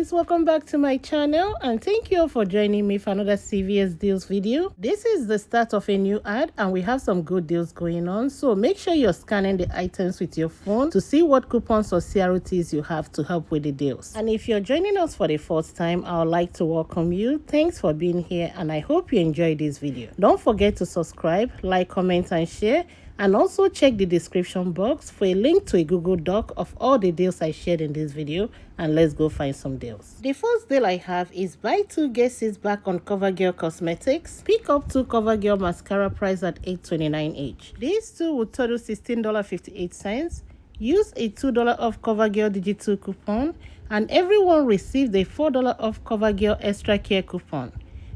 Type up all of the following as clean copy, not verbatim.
guys, welcome back to my channel and thank you all for joining me for another CVS deals video. This is the start of a new ad and we have some good deals going on, so make sure you're scanning the items with your phone to see what coupons or CRTs you have to help with the deals. And if you're joining us for the first time, I would like to welcome you. Thanks for being here and I hope you enjoyed this video. Don't forget to subscribe, like, comment and share. And also check the description box for a link to a Google Doc of all the deals I shared in this video, and let's go find some deals. The first deal I have is buy 2 get 6 back on CoverGirl Cosmetics. Pick up 2 CoverGirl mascara priced at $8.29 each. These two will total $16.58. Use a $2 off CoverGirl digital coupon and everyone received a $4 off CoverGirl extra care coupon.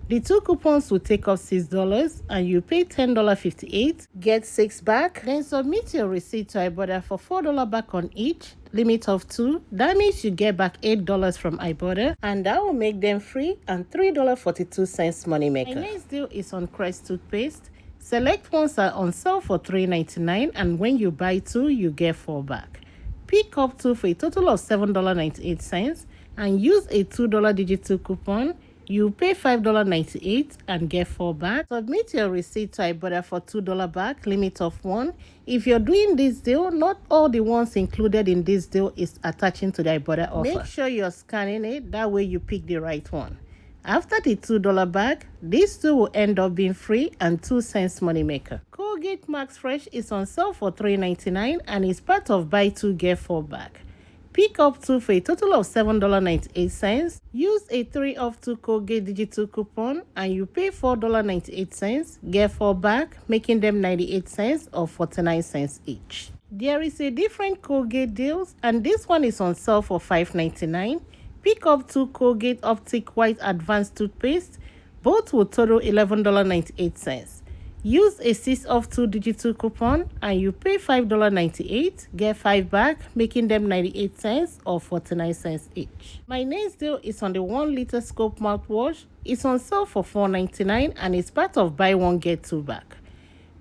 The 2 coupons will take off $6 and you pay $10.58, get 6 back, then submit your receipt to Ibotta for $4 back on each, limit of 2. That means you get back $8 from Ibotta and that will make them free and $3.42 money maker. My next deal is on Crest toothpaste. Select ones are on sale for $3.99 and when you buy 2, you get 4 back. Pick up 2 for a total of $7.98 and use a $2 digital coupon. You pay $5.98 and get 4 back. Submit your receipt to Ibotta for $2 back, limit of 1. If you're doing this deal, not all the ones included in this deal is attaching to the Ibotta offer. Make sure you're scanning it, that way you pick the right one. After the $2 back, these two will end up being free and 2 cents money maker. Colgate Max Fresh is on sale for $3.99 and is part of buy 2 get 4 back. Pick up 2 for a total of $7.98. Use a 3 off 2 Colgate digital coupon and you pay $4.98, get 4 back, making them 98 cents or 49 cents each. There is a different Colgate deals and this one is on sale for $5.99. Pick up 2 Colgate Optic White Advanced Toothpaste. Both will total $11.98. Use a 6 off 2 digital coupon and you pay $5.98, get 5 back, making them 98 cents or 49 cents each. My next deal is on the 1 liter scope mouthwash. It's on sale for $4.99 and it's part of buy 1 get 2 back.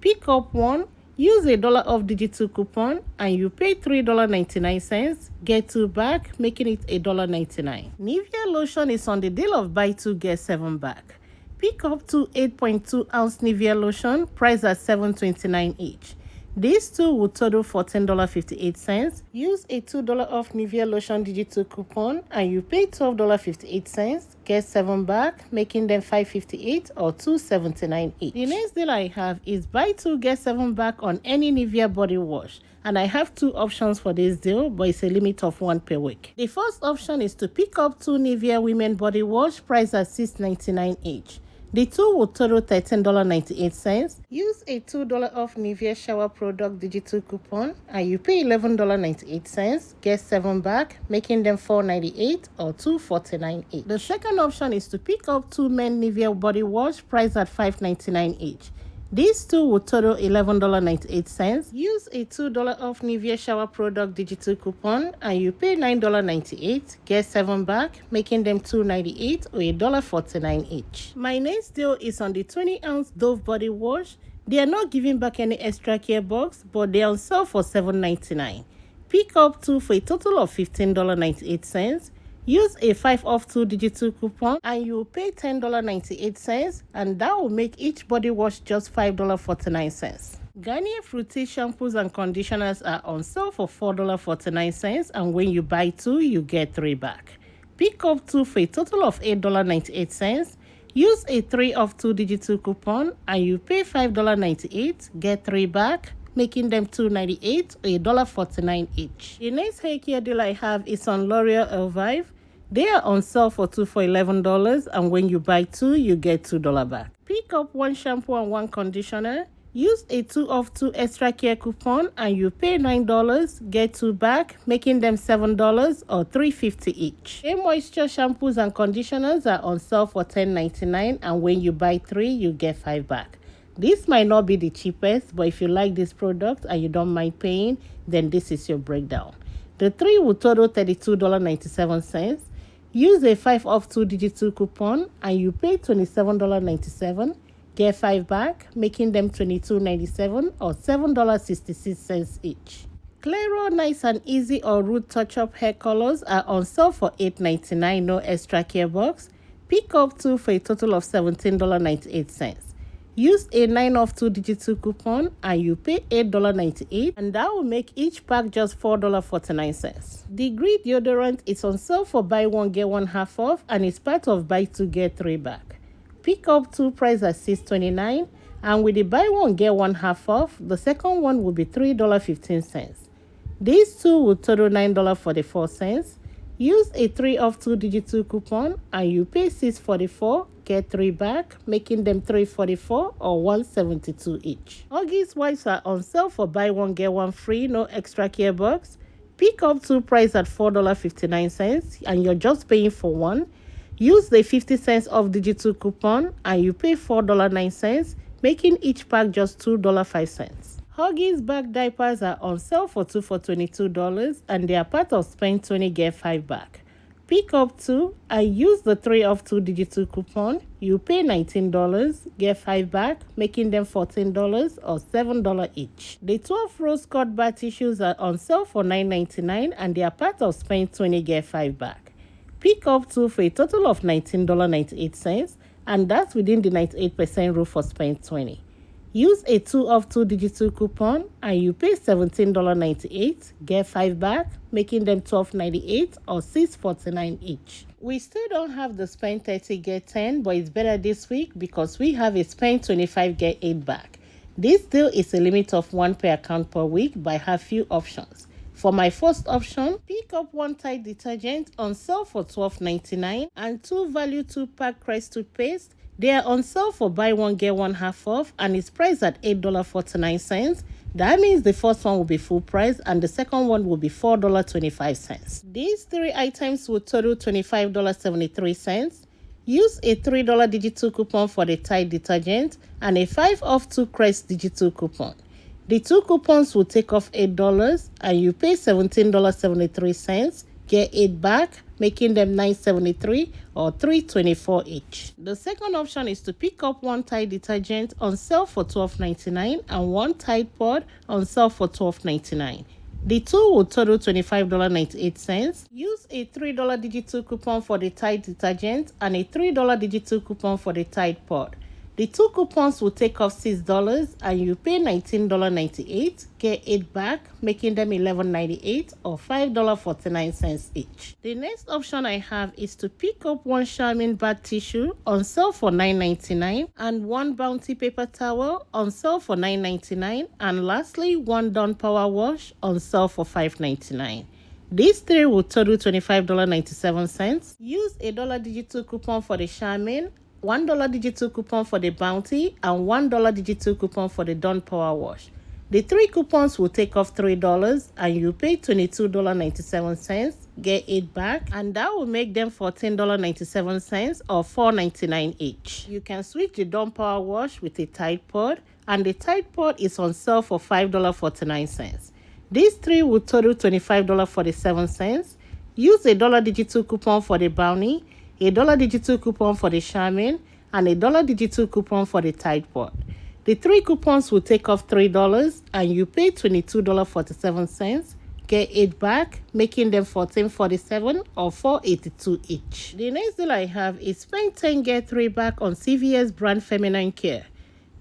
Pick up 1, use a $1 off digital coupon and you pay $3.99, get 2 back, making it $1.99. Nivea lotion is on the deal of buy 2 get 7 back. Pick up 2 8.2 ounce Nivea lotion priced at $7.29 each. These two will total $14.58. Use a $2 off Nivea lotion digital coupon and you pay $12.58, get 7 back, making them $5.58 or $2.79 each. The next deal I have is buy 2 get 7 back on any Nivea body wash. And I have 2 options for this deal, but it's a limit of 1 per week. The first option is to pick up 2 Nivea women body wash priced at $6.99 each. The 2 will total $13.98. Use a $2 off Nivea shower product digital coupon and you pay $11.98, get 7 back, making them $4.98 or $2.49 each. The second option is to pick up 2 men Nivea body wash priced at $5.99 each. These two will total $11.98. Use a $2 off Nivea shower product digital coupon and you pay $9.98, get 7 back, making them $2.98 or $1.49 each. My next deal is on the 20 ounce Dove body wash. They are not giving back any extra care box, but they are on sale for $7.99. Pick up 2 for a total of $15.98. Use a 5 off 2 digital coupon and you will pay $10.98 and that will make each body wash just $5.49. Garnier Fruity shampoos and conditioners are on sale for $4.49 and when you buy 2, you get 3 back. Pick up 2 for a total of $8.98. Use a 3 off 2 digital coupon and you pay $5.98, get 3 back, making them $2.98 or $1.49 each. The next hair care deal I have is on L'Oreal Elvive. They are on sale for 2 for $11 and when you buy 2, you get $2 back. Pick up 1 shampoo and 1 conditioner. Use a 2 off 2 extra care coupon and you pay $9, get 2 back, making them $7 or $3.50 each. Hair moisture shampoos and conditioners are on sale for $10.99 and when you buy 3, you get 5 back. This might not be the cheapest, but if you like this product and you don't mind paying, then this is your breakdown. The 3 will total $32.97. Use a 5 off 2 digital coupon and you pay $27.97. Get 5 back, making them $22.97 or $7.66 each. Claro Nice and Easy or Root Touch-Up hair colors are on sale for $8.99, no extra care box. Pick up 2 for a total of $17.98. Use a 9 off 2 digital coupon and you pay $8.98, and that will make each pack just $4.49. The Degree deodorant is on sale for buy one get one half off and is part of buy 2 get 3 back. Pick up 2 price at $6.29, and with the buy one get one half off, the second one will be $3.15. These two will total $9.44. Use a 3 off 2 digital coupon and you pay $6.44, get 3 back, making them $3.44 or $1.72 each. Huggies wipes are on sale for buy one get one free, no extra care box. Pick up 2 price at $4.59 and you're just paying for one. Use the 50 cents off digital coupon and you pay $4.09, making each pack just $2.05. Huggies bag diapers are on sale for 2 for $22 and they are part of spend 20 get 5 back. Pick up 2 and use the 3 off 2 digital coupon. You pay $19, get 5 back, making them $14 or $7 each. The 12 rose cut bar tissues are on sale for $9.99 and they are part of spend 20 get 5 back. Pick up 2 for a total of $19.98, and that's within the 98% rule for spend 20. Use a 2 off 2 digital coupon and you pay $17.98, get 5 back, making them $12.98 or $6.49 each. We still don't have the spend 30 get 10, but it's better this week because we have a spend 25 get 8 back. This deal is a limit of 1 per account per week, but I have few options. For my first option, pick up 1 Tide detergent on sale for $12.99 and 2 value 2-pack Crest toothpaste. They are on sale for buy one get one half off and it's priced at $8.49. That means the first one will be full price and the second one will be $4.25. These 3 items will total $25.73. Use a $3 digital coupon for the Tide detergent and a 5 off 2 Crest digital coupon. The 2 coupons will take off $8 and you pay $17.73, get 8 back, making them $9.73 or $3.24 each. The second option is to pick up 1 Tide detergent on sale for $12.99 and 1 Tide pod on sale for $12.99. The two will total $25.98. Use a $3 digital coupon for the Tide detergent and a $3 digital coupon for the Tide pod. The 2 coupons will take off $6 and you pay $19.98, get 8 back, making them $11.98 or $5.49 each. The next option I have is to pick up 1 Charmin bath tissue on sale for $9.99 and 1 Bounty paper towel on sale for $9.99, and lastly 1 Dawn Power Wash on sale for $5.99. These 3 will total $25.97. Use a $1 digital coupon for the Charmin, $1 digital coupon for the Bounty, and $1 digital coupon for the Dawn Power Wash. The 3 coupons will take off $3 and you pay $22.97, get 8 back, and that will make them $14.97 or $4.99 each. You can switch the Dawn Power Wash with a Tide pod, and the Tide pod is on sale for $5.49. These 3 will total $25.47. Use a $1 digital coupon for the Bounty, a $1 digital coupon for the Charmin, and a $1 digital coupon for the Tide pod. The 3 coupons will take off $3 and you pay $22.47, get 8 back, making them $14.47 or $4.82 each. The next deal I have is spend 10 get 3 back on CVS brand feminine care.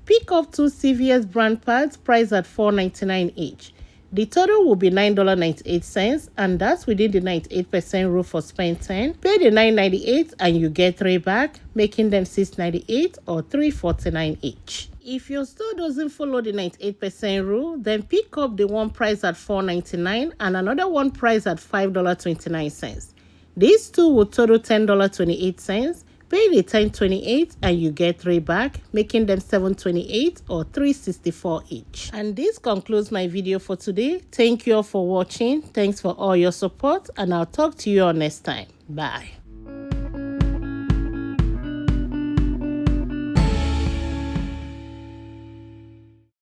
Pick up 2 CVS brand pads priced at $4.99 each. The total will be $9.98, and that's within the 98% rule for spend 10. Pay the $9.98 and you get 3 back, making them $6.98 or $3.49 each. If your store doesn't follow the 98% rule, then pick up the one price at $4.99 and another one price at $5.29. These 2 will total $10.28. Pay the $10.28 and you get 3 back, making them $7.28 or $3.64 each. And this concludes my video for today. Thank you all for watching. Thanks for all your support, and I'll talk to you all next time. Bye.